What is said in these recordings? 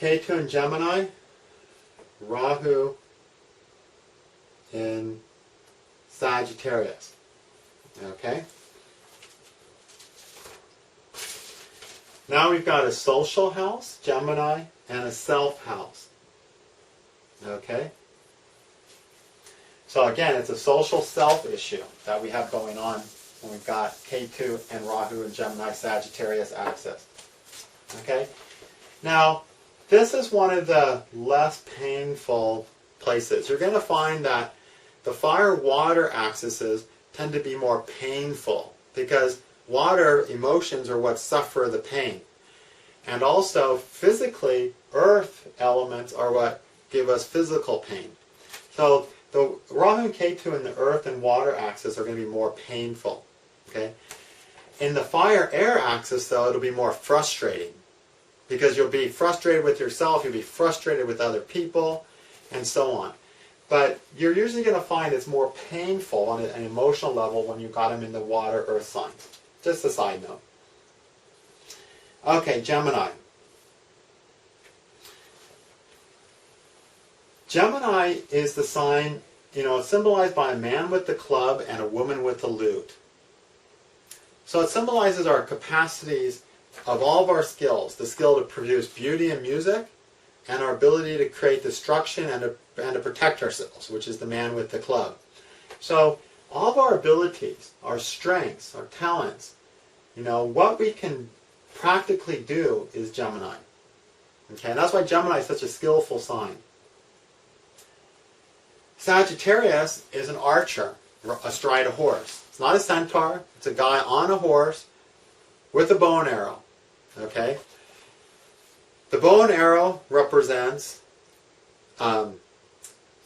Ketu in Gemini, Rahu in Sagittarius. Okay? Now we've got a social house, Gemini, and a self house. Okay? So again, it's a social self issue that we have going on when we've got Ketu and Rahu and Gemini Sagittarius axis. Okay? Now, this is one of the less painful places. You're going to find that the fire-water axes tend to be more painful because water emotions are what suffer the pain. And also, physically, earth elements are what give us physical pain. So, the Rahu and Ketu in the earth and water axis are going to be more painful. Okay? In the fire-air axis, though, it'll be more frustrating. Because you'll be frustrated with yourself, you'll be frustrated with other people, and so on. But you're usually going to find it's more painful on an emotional level when you've got them in the water earth signs. Just a side note. Okay, Gemini. Gemini is the sign, it's symbolized by a man with the club and a woman with the lute. So it symbolizes our capacities of all of our skills, the skill to produce beauty in music, and our ability to create destruction and to protect ourselves, which is the man with the club. So all of our abilities, our strengths, our talents, what we can practically do is Gemini. Okay, and that's why Gemini is such a skillful sign. Sagittarius is an archer astride a horse. It's not a centaur, it's a guy on a horse with a bow and arrow. Okay? The bow and arrow represents that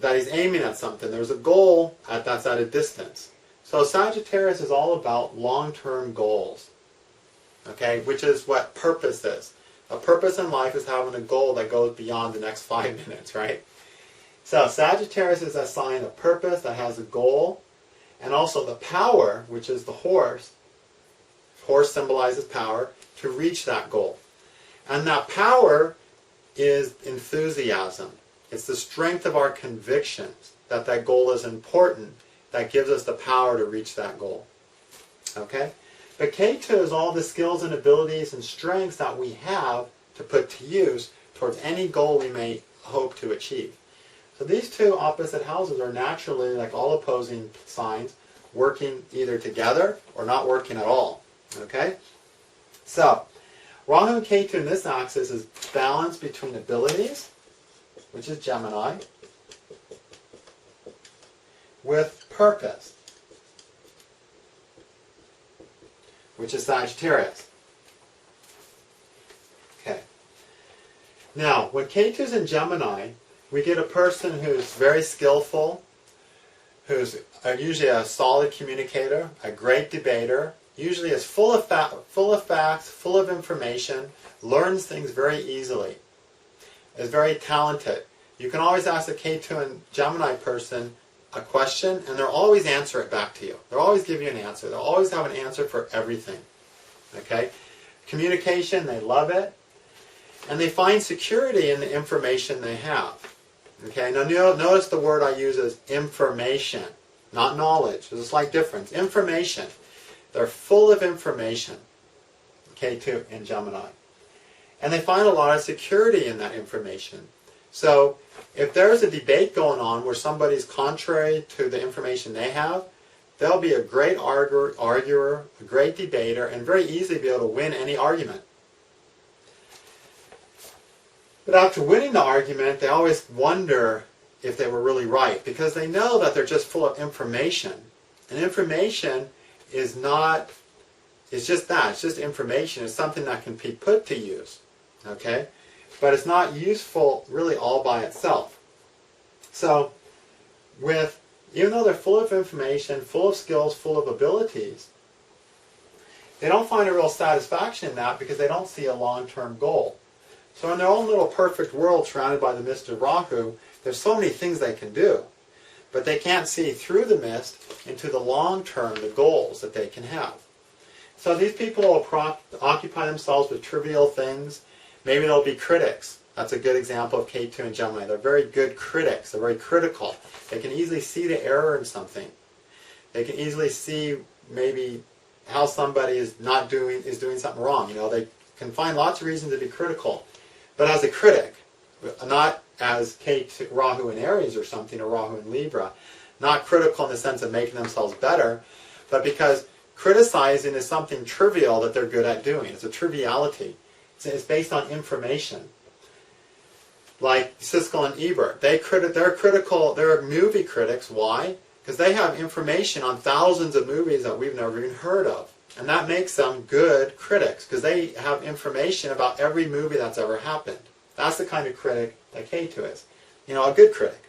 he's aiming at something. There's a goal that's at a distance. So Sagittarius is all about long-term goals. Okay? Which is what purpose is. A purpose in life is having a goal that goes beyond the next 5 minutes, right? So Sagittarius is a sign of purpose that has a goal, and also the power, which is the horse. Horse symbolizes power, to reach that goal. And that power is enthusiasm. It's the strength of our convictions that that goal is important that gives us the power to reach that goal. Okay? But Ketu is all the skills and abilities and strengths that we have to put to use towards any goal we may hope to achieve. So these two opposite houses are naturally, like all opposing signs, working either together or not working at all. Okay? So, Rahu and Ketu in this axis is balance between abilities, which is Gemini, with purpose, which is Sagittarius. Okay. Now, when Ketu's in Gemini, we get a person who's very skillful, who's usually a solid communicator, a great debater, usually is full of facts, full of information, learns things very easily, is very talented. You can always ask a Ketu and Gemini person a question, and they'll always answer it back to you. They'll always give you an answer. They'll always have an answer for everything. Okay? Communication, they love it. And they find security in the information they have. Okay? Now notice the word I use is information, not knowledge. There's a slight difference. Information. They're full of information, Ketu and Gemini. And they find a lot of security in that information. So if there's a debate going on where somebody's contrary to the information they have, they'll be a great arguer, a great debater, and very easily be able to win any argument. But after winning the argument, they always wonder if they were really right, because they know that they're just full of information. And information is not, it's just that, it's just information. It's something that can be put to use, okay? But it's not useful really all by itself. So, even though they're full of information, full of skills, full of abilities, they don't find a real satisfaction in that because they don't see a long-term goal. So in their own little perfect world surrounded by the mist of Rahu, there's so many things they can do. But they can't see through the mist into the long term, the goals that they can have. So these people will occupy themselves with trivial things. Maybe they'll be critics That's a good example of Ketu and Gemini. They're very good critics. They're very critical. They can easily see the error in something. They can easily see maybe how somebody is doing something wrong. You know, they can find lots of reasons to be critical. But as a critic, not as Ketu, Rahu in Aries or something, or Rahu in Libra, not critical in the sense of making themselves better, but because criticizing is something trivial that they're good at doing. It's a triviality. It's based on information. Like Siskel and Ebert, they're critical. They're movie critics. Why? Because they have information on thousands of movies that we've never even heard of, and that makes them good critics because they have information about every movie that's ever happened. That's the kind of critic that Ketu is. You know, a good critic.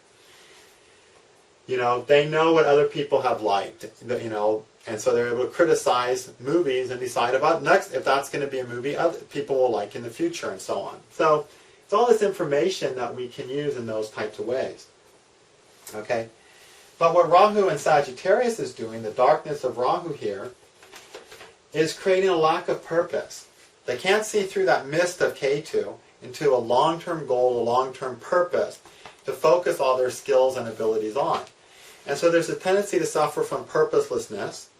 You know, they know what other people have liked. You know, and so they're able to criticize movies and decide about next if that's going to be a movie other people will like in the future, and so on. So it's all this information that we can use in those types of ways. Okay? But what Rahu and Sagittarius is doing, the darkness of Rahu here, is creating a lack of purpose. They can't see through that mist of Ketu into a long-term goal, a long-term purpose to focus all their skills and abilities on. And so there's a tendency to suffer from purposelessness.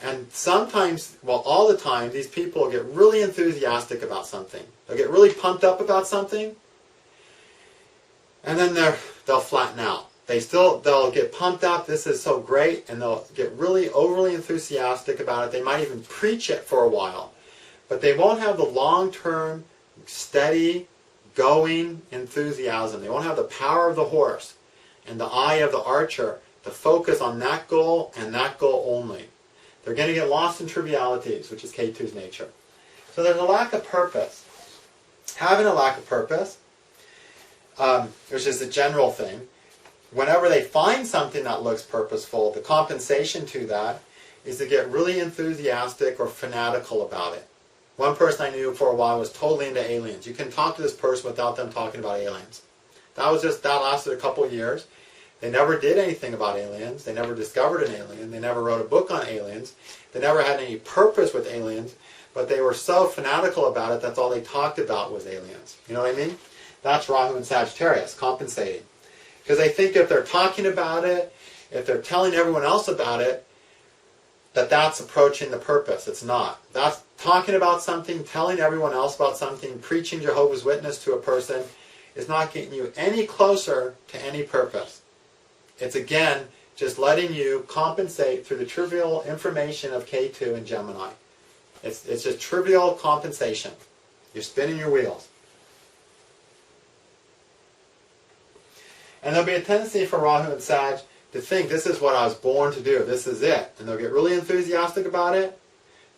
And sometimes, well, all the time, these people get really enthusiastic about something. They'll get really pumped up about something, and then they'll flatten out. They'll get pumped up, this is so great, and they'll get really overly enthusiastic about it. They might even preach it for a while, but they won't have the long-term, steady, going enthusiasm. They won't have the power of the horse and the eye of the archer to focus on that goal and that goal only. They're going to get lost in trivialities, which is Ketu's nature. So there's a lack of purpose. Having a lack of purpose, which is a general thing, whenever they find something that looks purposeful, the compensation to that is to get really enthusiastic or fanatical about it. One person I knew for a while was totally into aliens. You can talk to this person without them talking about aliens. That lasted a couple of years. They never did anything about aliens. They never discovered an alien. They never wrote a book on aliens. They never had any purpose with aliens, but they were so fanatical about it, that's all they talked about was aliens. You know what I mean? That's Rahu and Sagittarius, compensating. Because they think if they're talking about it, if they're telling everyone else about it, that's approaching the purpose. It's not. That's talking about something, telling everyone else about something, preaching Jehovah's Witness to a person is not getting you any closer to any purpose. It's again just letting you compensate through the trivial information of Ketu and Gemini. It's just trivial compensation. You're spinning your wheels. And there'll be a tendency for Rahu and Sag to think, this is what I was born to do, this is it. And they'll get really enthusiastic about it,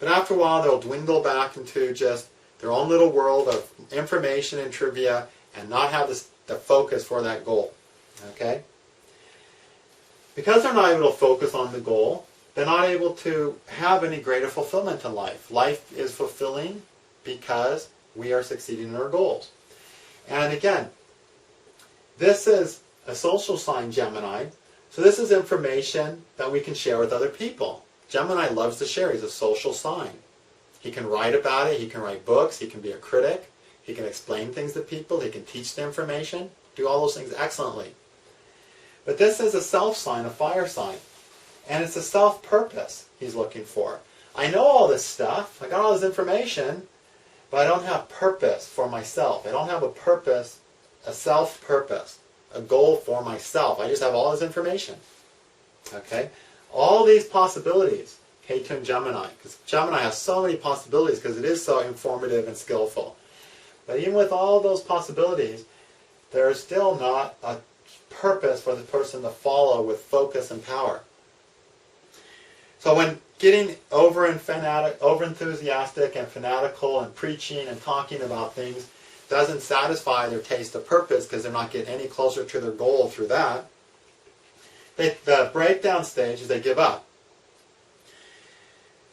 but after a while they'll dwindle back into just their own little world of information and trivia and not have the focus for that goal. Okay? Because they're not able to focus on the goal, they're not able to have any greater fulfillment in life. Life is fulfilling because we are succeeding in our goals. And again, this is a social sign, Gemini. So this is information that we can share with other people. Gemini loves to share. He's a social sign. He can write about it. He can write books. He can be a critic. He can explain things to people. He can teach the information. Do all those things excellently. But this is a self sign, a fire sign. And it's a self-purpose he's looking for. I know all this stuff. I got all this information. But I don't have purpose for myself. I don't have a purpose, a self-purpose, a goal for myself. I just have all this information. Okay? All these possibilities, Ketu and Gemini, because Gemini has so many possibilities because it is so informative and skillful. But even with all those possibilities, there is still not a purpose for the person to follow with focus and power. So when getting over-enthusiastic and fanatical and preaching and talking about things doesn't satisfy their taste of purpose because they're not getting any closer to their goal through that, the breakdown stage is they give up.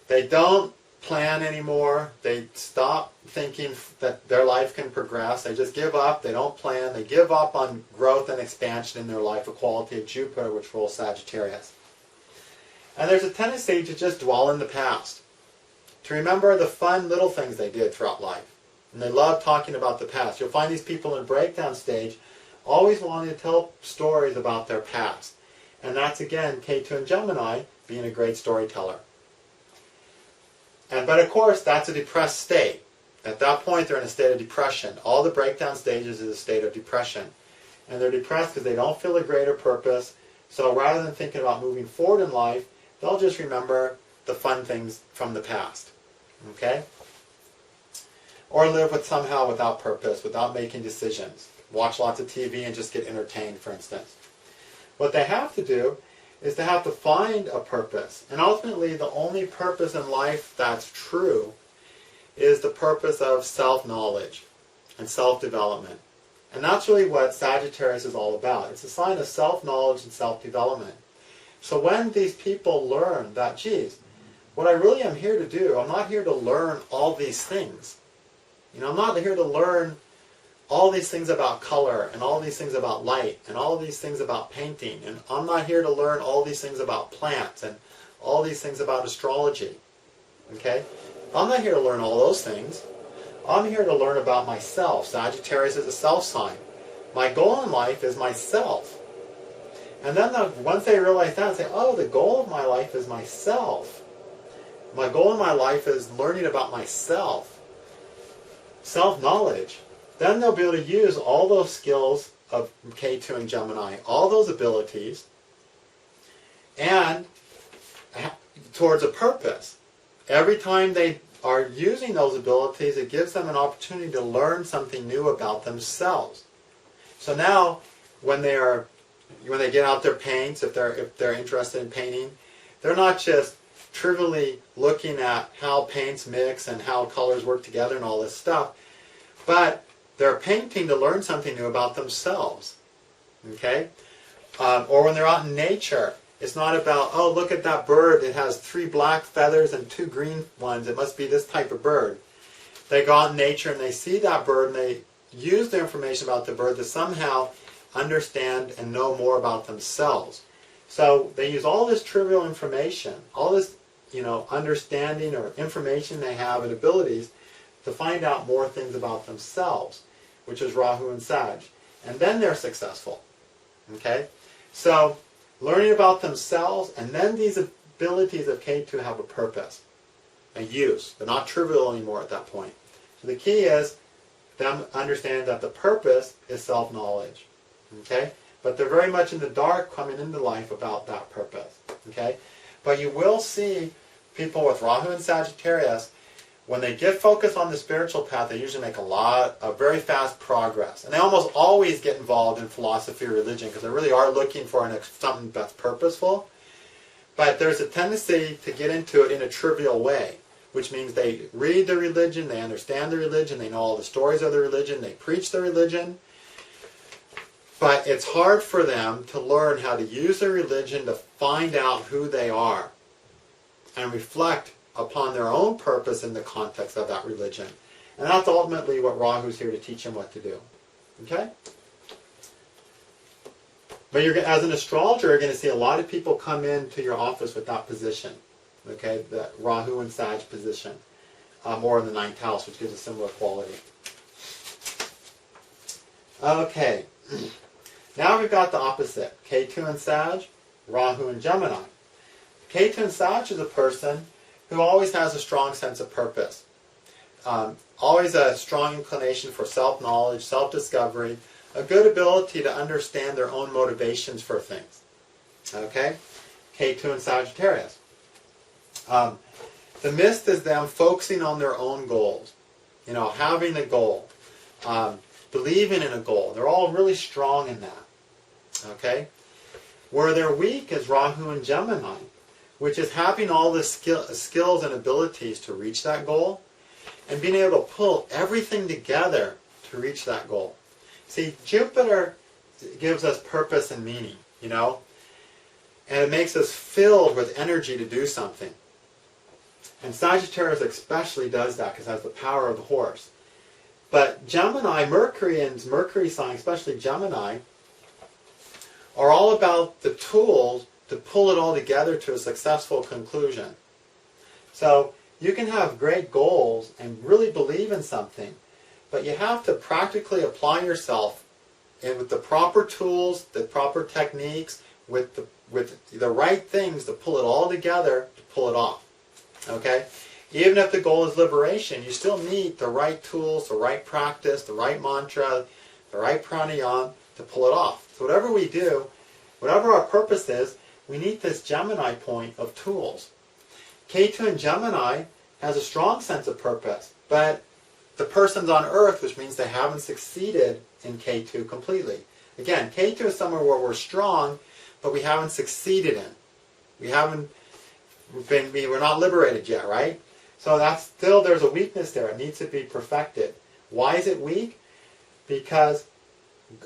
They don't plan anymore. They stop thinking that their life can progress. They just give up. They don't plan. They give up on growth and expansion in their life, a quality of Jupiter, which rules Sagittarius. And there's a tendency to just dwell in the past, to remember the fun little things they did throughout life. And they love talking about the past. You'll find these people in breakdown stage always wanting to tell stories about their past. And that's, again, Ketu and Gemini being a great storyteller. But of course, that's a depressed state. At that point, they're in a state of depression. All the breakdown stages is a state of depression. And they're depressed because they don't feel a greater purpose. So rather than thinking about moving forward in life, they'll just remember the fun things from the past. Okay? Or live somehow without purpose, without making decisions. Watch lots of TV and just get entertained, for instance. What they have to do is they have to find a purpose. And ultimately, the only purpose in life that's true is the purpose of self-knowledge and self-development. And that's really what Sagittarius is all about. It's a sign of self-knowledge and self-development. So when these people learn that, geez, what I really am here to do, I'm not here to learn all these things. I'm not here to learn all these things about color and all these things about light and all these things about painting. And I'm not here to learn all these things about plants and all these things about astrology. Okay? I'm not here to learn all those things. I'm here to learn about myself. Sagittarius is a self sign. My goal in life is myself. And then once they realize that, they say, oh, the goal of my life is myself. My goal in my life is learning about myself. Self-knowledge. Then they'll be able to use all those skills of Ketu and Gemini, all those abilities, and towards a purpose. Every time they are using those abilities, it gives them an opportunity to learn something new about themselves. So now, when they get out their paints, if they're interested in painting, they're not just trivially looking at how paints mix and how colors work together and all this stuff, but they're painting to learn something new about themselves. Okay? Or when they're out in nature, it's not about, oh, look at that bird. It has 3 black feathers and 2 green ones. It must be this type of bird. They go out in nature and they see that bird and they use the information about the bird to somehow understand and know more about themselves. So they use all this trivial information, all this understanding or information they have and abilities to find out more things about themselves, which is Rahu and Sag. And then they're successful. Okay? So, learning about themselves, and then these abilities of Ketu have a purpose, a use. They're not trivial anymore at that point. So the key is them understanding that the purpose is self-knowledge. Okay? But they're very much in the dark coming into life about that purpose. Okay? But you will see people with Rahu and Sagittarius, when they get focused on the spiritual path, they usually make a lot of very fast progress. And they almost always get involved in philosophy or religion because they really are looking for something that's purposeful. But there's a tendency to get into it in a trivial way, which means they read the religion, they understand the religion, they know all the stories of the religion, they preach the religion. But it's hard for them to learn how to use the religion to find out who they are and reflect upon their own purpose in the context of that religion. And that's ultimately what Rahu's here to teach them what to do. Okay? But as an astrologer, you're going to see a lot of people come into your office with that position. Okay? The Rahu and Sag position. Or in the 9th house, which gives a similar quality. Okay. Now we've got the opposite. Ketu and Sag, Rahu and Gemini. Ketu and Sag is a person who always has a strong sense of purpose. Always a strong inclination for self-knowledge, self-discovery, a good ability to understand their own motivations for things. Okay? Ketu and Sagittarius. The mist is them focusing on their own goals. Having a goal. Believing in a goal. They're all really strong in that. Okay? Where they're weak is Rahu and Gemini, which is having all the skills and abilities to reach that goal and being able to pull everything together to reach that goal. See, Jupiter gives us purpose and meaning, and it makes us filled with energy to do something. And Sagittarius especially does that because it has the power of the horse. But Gemini, Mercury and Mercury sign, especially Gemini, are all about the tools to pull it all together to a successful conclusion. So you can have great goals and really believe in something, but you have to practically apply yourself and with the proper tools, the proper techniques, with the right things to pull it all together to pull it off. Okay? Even if the goal is liberation, you still need the right tools, the right practice, the right mantra, the right pranayama to pull it off. So whatever we do, whatever our purpose is, we need this Gemini point of tools. Ketu in Gemini has a strong sense of purpose, but the person's on Earth, which means they haven't succeeded in Ketu completely. Again, Ketu is somewhere where we're strong, but we haven't succeeded in. We're not liberated yet, right? So that's still, there's a weakness there. It needs to be perfected. Why is it weak? Because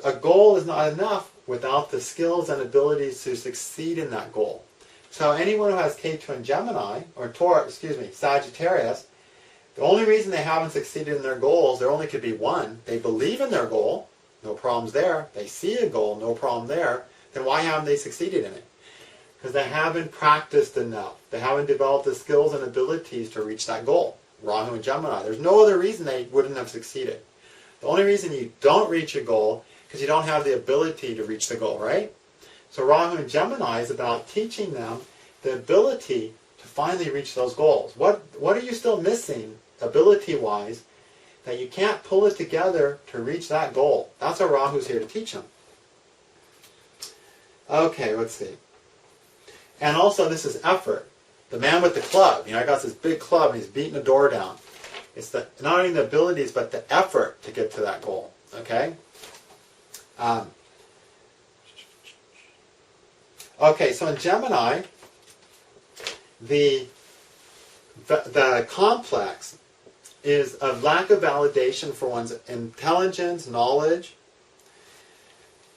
a goal is not enough without the skills and abilities to succeed in that goal. So anyone who has Ketu in Gemini, or Sagittarius, the only reason they haven't succeeded in their goals, there only could be one. They believe in their goal, no problems there. They see a goal, no problem there. Then why haven't they succeeded in it? Because they haven't practiced enough. They haven't developed the skills and abilities to reach that goal. Rahu and Gemini. There's no other reason they wouldn't have succeeded. The only reason you don't reach a goal because you don't have the ability to reach the goal, right? So Rahu and Gemini is about teaching them the ability to finally reach those goals. What are you still missing, ability-wise, that you can't pull it together to reach that goal? That's what Rahu's here to teach them. Okay, let's see. And also, this is effort. The man with the club. I got this big club and he's beating the door down. It's not only the abilities, but the effort to get to that goal. Okay? Okay, so in Gemini, the complex is a lack of validation for one's intelligence, knowledge,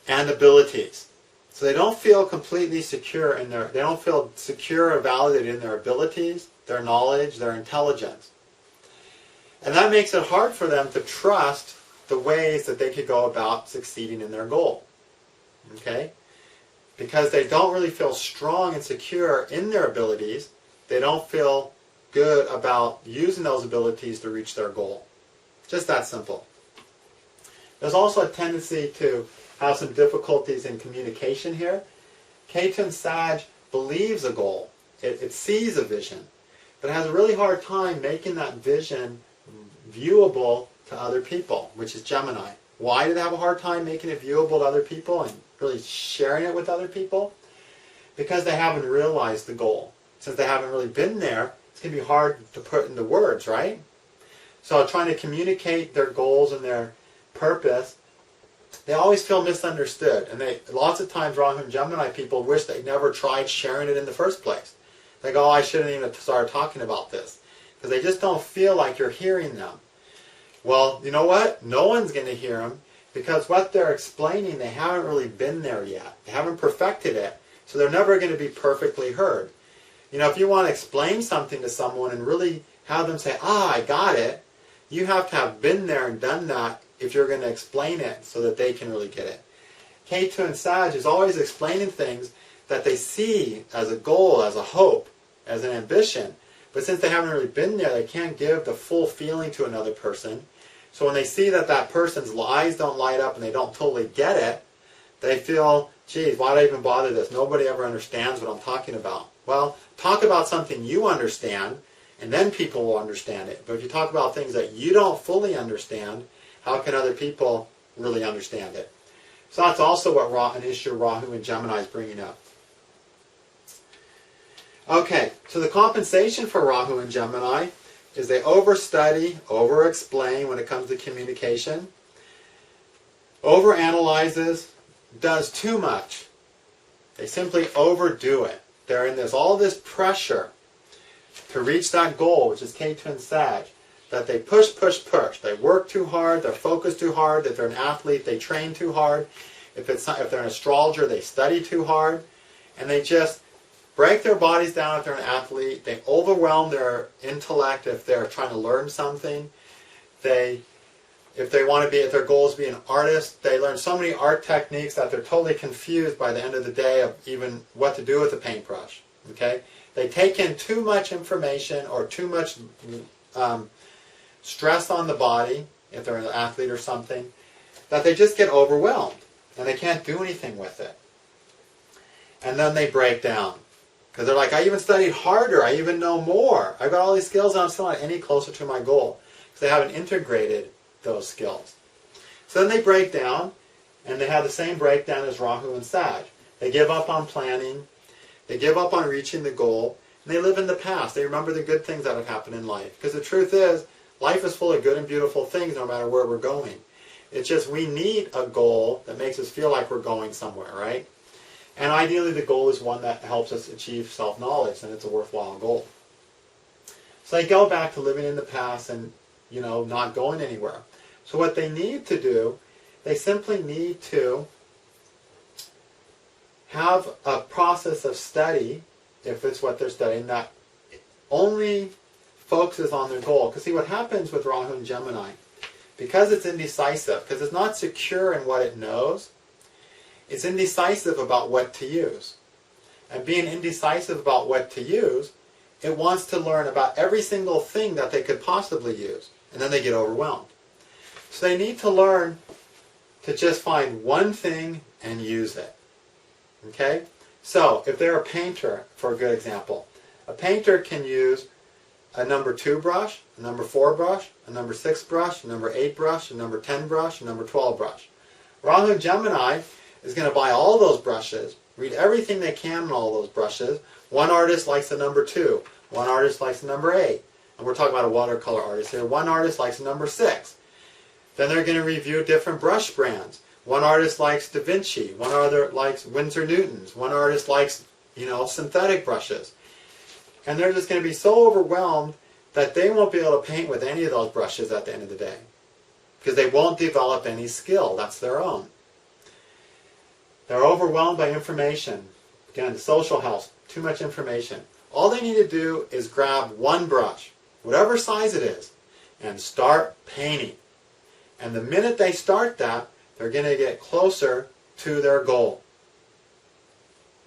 and abilities. So they don't feel completely secure they don't feel secure or validated in their abilities, their knowledge, their intelligence. And that makes it hard for them to trust the ways that they could go about succeeding in their goal. Okay? Because they don't really feel strong and secure in their abilities, they don't feel good about using those abilities to reach their goal. Just that simple. There's also a tendency to have some difficulties in communication here. Ketu and Sag believes a goal. It sees a vision, but it has a really hard time making that vision viewable to other people, which is Gemini. Why do they have a hard time making it viewable to other people and really sharing it with other people? Because they haven't realized the goal. Since they haven't really been there, it's going to be hard to put into words, right? So trying to communicate their goals and their purpose, they always feel misunderstood. And lots of times, Rahu and Gemini people wish they never tried sharing it in the first place. They go, oh, I shouldn't even start talking about this. Because they just don't feel like you're hearing them. Well, you know what? No one's going to hear them because what they're explaining, they haven't really been there yet. They haven't perfected it. So they're never going to be perfectly heard. If you want to explain something to someone and really have them say, I got it, you have to have been there and done that if you're going to explain it so that they can really get it. Ketu and Sag is always explaining things that they see as a goal, as a hope, as an ambition. But since they haven't really been there, they can't give the full feeling to another person. So when they see that that person's eyes don't light up and they don't totally get it, they feel, geez, why do I even bother this? Nobody ever understands what I'm talking about. Well, talk about something you understand, and then people will understand it. But if you talk about things that you don't fully understand, how can other people really understand it? So that's also what an issue Rahu and Gemini is bringing up. Okay, so the compensation for Rahu and Gemini is they overstudy, over-explain when it comes to communication, overanalyzes, does too much. They simply overdo it. They're in all this pressure to reach that goal, which is Ketu and Sag, that they push. They work too hard, they're focused too hard. If they're an athlete, they train too hard. If they're an astrologer, they study too hard. And they just break their bodies down if they're an athlete. They overwhelm their intellect if they're trying to learn something. If their goal is to be an artist, they learn so many art techniques that they're totally confused by the end of the day of even what to do with a paintbrush. Okay? They take in too much information or too much stress on the body if they're an athlete or something, that they just get overwhelmed and they can't do anything with it. And then they break down. Because they're like, I even studied harder, I even know more. I've got all these skills and I'm still not any closer to my goal. Because they haven't integrated those skills. So then they break down, and they have the same breakdown as Rahu and Sag. They give up on planning, they give up on reaching the goal, and they live in the past. They remember the good things that have happened in life. Because the truth is, life is full of good and beautiful things no matter where we're going. It's just we need a goal that makes us feel like we're going somewhere, right? And ideally the goal is one that helps us achieve self-knowledge, and it's a worthwhile goal. So they go back to living in the past and, not going anywhere. So what they need to do, they simply need to have a process of study, if it's what they're studying, that only focuses on their goal. Because see, what happens with Rahu and Gemini, because it's indecisive, because it's not secure in what it knows, it's indecisive about what to use. And being indecisive about what to use, it wants to learn about every single thing that they could possibly use. And then they get overwhelmed. So they need to learn to just find one thing and use it. Okay? So, if they're a painter, for a good example, a painter can use a number 2 brush, a number 4 brush, a number 6 brush, a number 8 brush, a number 10 brush, a number 12 brush. Rahu and Gemini is going to buy all those brushes, read everything they can on all those brushes. One artist likes the number 2. One artist likes the number 8. And we're talking about a watercolor artist here. One artist likes the number 6. Then they're going to review different brush brands. One artist likes Da Vinci. One other likes Winsor Newtons. One artist likes, synthetic brushes. And they're just going to be so overwhelmed that they won't be able to paint with any of those brushes at the end of the day. Because they won't develop any skill. That's their own. They're overwhelmed by information. Again, the social house, too much information. All they need to do is grab one brush, whatever size it is, and start painting. And the minute they start that, they're going to get closer to their goal.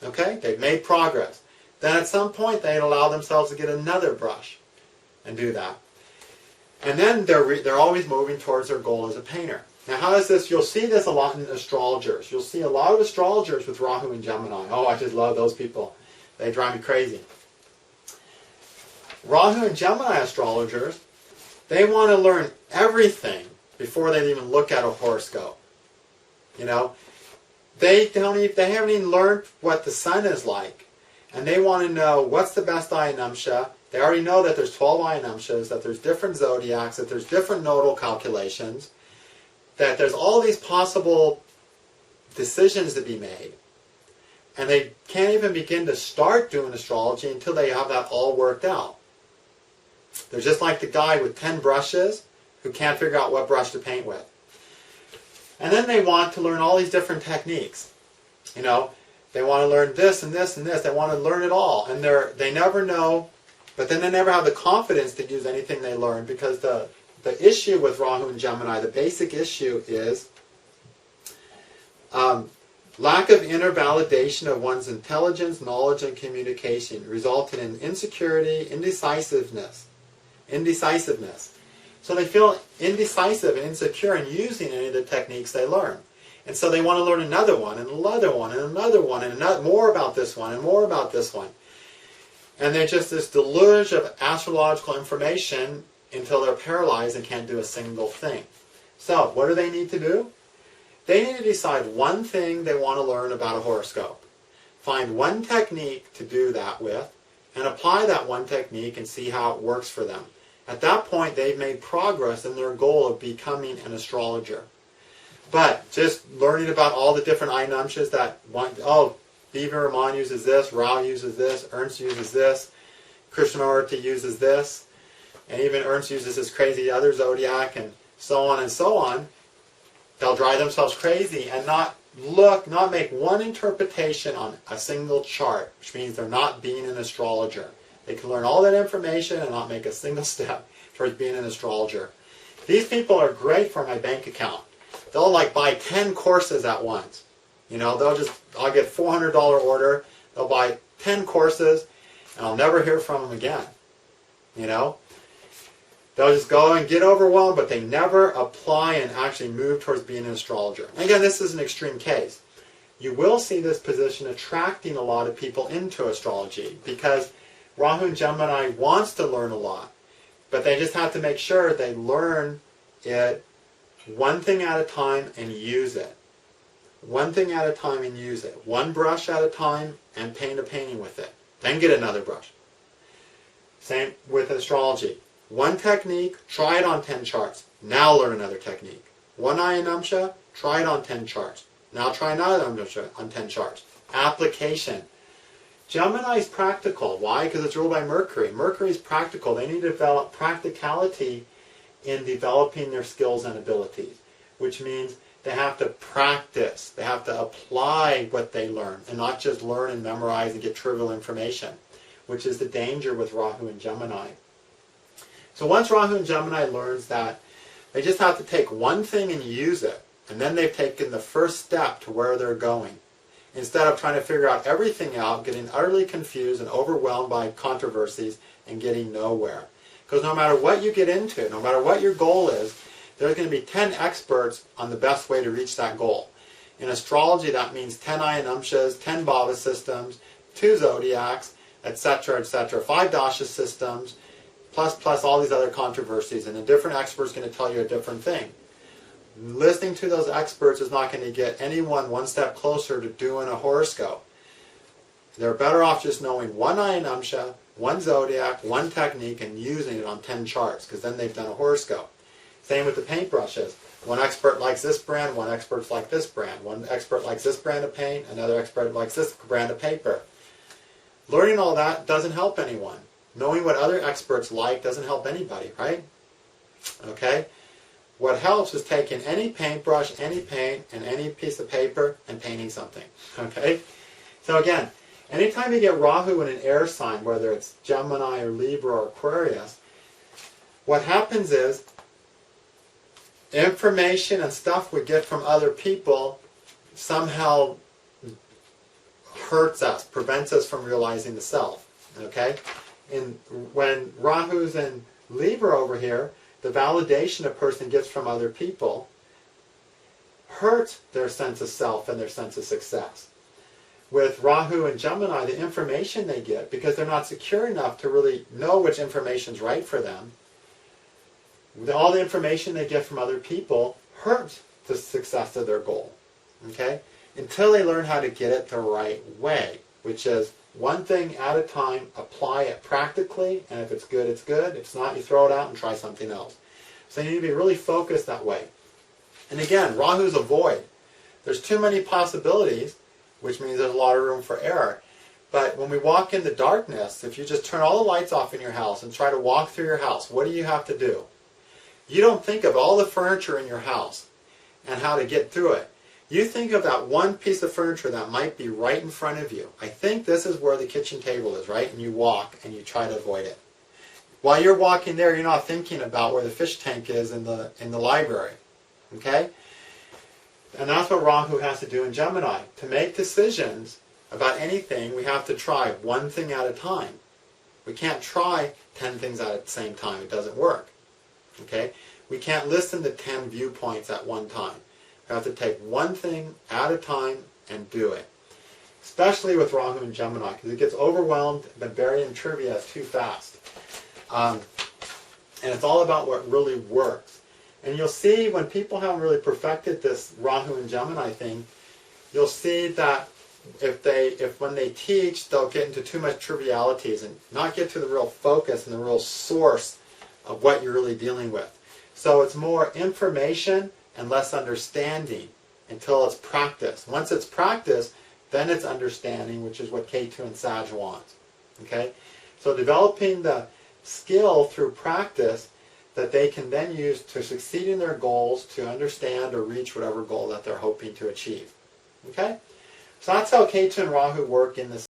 Okay? They've made progress. Then at some point, they allow themselves to get another brush and do that. And then they're always moving towards their goal as a painter. Now, how is this? You'll see this a lot in astrologers. You'll see a lot of astrologers with Rahu and Gemini. Oh, I just love those people. They drive me crazy. Rahu and Gemini astrologers, they want to learn everything before they even look at a horoscope. They haven't even learned what the sun is like. And they want to know what's the best Ayanamsha. They already know that there's 12 Ayanamshas, that there's different zodiacs, that there's different nodal calculations, that there's all these possible decisions to be made. And they can't even begin to start doing astrology until they have that all worked out. They're just like the guy with 10 brushes who can't figure out what brush to paint with. And then they want to learn all these different techniques. They want to learn this and this and this. They want to learn it all. And they never know, but then they never have the confidence to use anything they learn, because the issue with Rahu and Gemini, the basic issue is lack of inner validation of one's intelligence, knowledge, and communication, resulting in insecurity, indecisiveness. So they feel indecisive and insecure in using any of the techniques they learn. And so they want to learn another one, and another one, and another one, and more about this one, and more about this one. And they're just this deluge of astrological information until they're paralyzed and can't do a single thing. So, what do they need to do? They need to decide one thing they want to learn about a horoscope. Find one technique to do that with, and apply that one technique and see how it works for them. At that point, they've made progress in their goal of becoming an astrologer. But just learning about all the different Ayanamshas that, Viva Raman uses this, Rao uses this, Ernst uses this, Krishnamurti uses this, and even Ernst uses this crazy other zodiac, and so on and so on. They'll drive themselves crazy and not make one interpretation on a single chart, which means they're not being an astrologer. They can learn all that information and not make a single step towards being an astrologer. These people are great for my bank account. They'll buy 10 courses at once. I'll get $400 order. They'll buy 10 courses, and I'll never hear from them again. They'll just go and get overwhelmed, but they never apply and actually move towards being an astrologer. Again, this is an extreme case. You will see this position attracting a lot of people into astrology because Rahu in Gemini wants to learn a lot, but they just have to make sure they learn it one thing at a time and use it. One thing at a time and use it. One brush at a time and paint a painting with it. Then get another brush. Same with astrology. One technique, try it on 10 charts. Now learn another technique. One eye namsha, try it on 10 charts. Now try another namsha on 10 charts. Application. Gemini is practical. Why? Because it's ruled by Mercury. Mercury is practical. They need to develop practicality in developing their skills and abilities, which means they have to practice. They have to apply what they learn and not just learn and memorize and get trivial information, which is the danger with Rahu and Gemini. So once Rahu and Gemini learns that, they just have to take one thing and use it, and then they've taken the first step to where they're going. Instead of trying to figure out everything out, getting utterly confused and overwhelmed by controversies and getting nowhere. Because no matter what you get into, no matter what your goal is, there's going to be 10 experts on the best way to reach that goal. In astrology, that means 10 Ayanamshas, 10 Bhava systems, 2 zodiacs, etc., etc., 5 dasha systems, plus all these other controversies, and a different expert is going to tell you a different thing. Listening to those experts is not going to get anyone one step closer to doing a horoscope. They're better off just knowing one Ayanamsha, one zodiac, one technique, and using it on 10 charts, because then they've done a horoscope. Same with the paintbrushes. One expert likes this brand, one expert likes this brand. One expert likes this brand of paint, another expert likes this brand of paper. Learning all that doesn't help anyone. Knowing what other experts like doesn't help anybody, right? Okay? What helps is taking any paintbrush, any paint, and any piece of paper and painting something. Okay? So again, anytime you get Rahu in an air sign, whether it's Gemini or Libra or Aquarius, what happens is information and stuff we get from other people somehow hurts us, prevents us from realizing the self. Okay? And when Rahu's in Libra over here, the validation a person gets from other people hurts their sense of self and their sense of success. With Rahu and Gemini, the information they get, because they're not secure enough to really know which information is right for them, all the information they get from other people hurts the success of their goal. Okay? Until they learn how to get it the right way, which is one thing at a time, apply it practically, and if it's good, it's good. If it's not, you throw it out and try something else. So you need to be really focused that way. And again, Rahu's a void. There's too many possibilities, which means there's a lot of room for error. But when we walk in the darkness, if you just turn all the lights off in your house and try to walk through your house, what do you have to do? You don't think of all the furniture in your house and how to get through it. You think of that one piece of furniture that might be right in front of you. I think this is where the kitchen table is, right? And you walk and you try to avoid it. While you're walking there, you're not thinking about where the fish tank is in the library. Okay? And that's what Rahu has to do in Gemini. To make decisions about anything, we have to try one thing at a time. We can't try 10 things at the same time. It doesn't work. Okay? We can't listen to 10 viewpoints at one time. We have to take one thing at a time and do it. Especially with Rahu and Gemini, because it gets overwhelmed and buried in trivia too fast. And it's all about what really works. And you'll see when people haven't really perfected this Rahu and Gemini thing, you'll see that if when they teach, they'll get into too much trivialities and not get to the real focus and the real source of what you're really dealing with. So it's more information and less understanding until it's practice. Once it's practice, then it's understanding, which is what Ketu and Sag want. Okay? So developing the skill through practice that they can then use to succeed in their goals, to understand or reach whatever goal that they're hoping to achieve. Okay? So that's how Ketu and Rahu work in this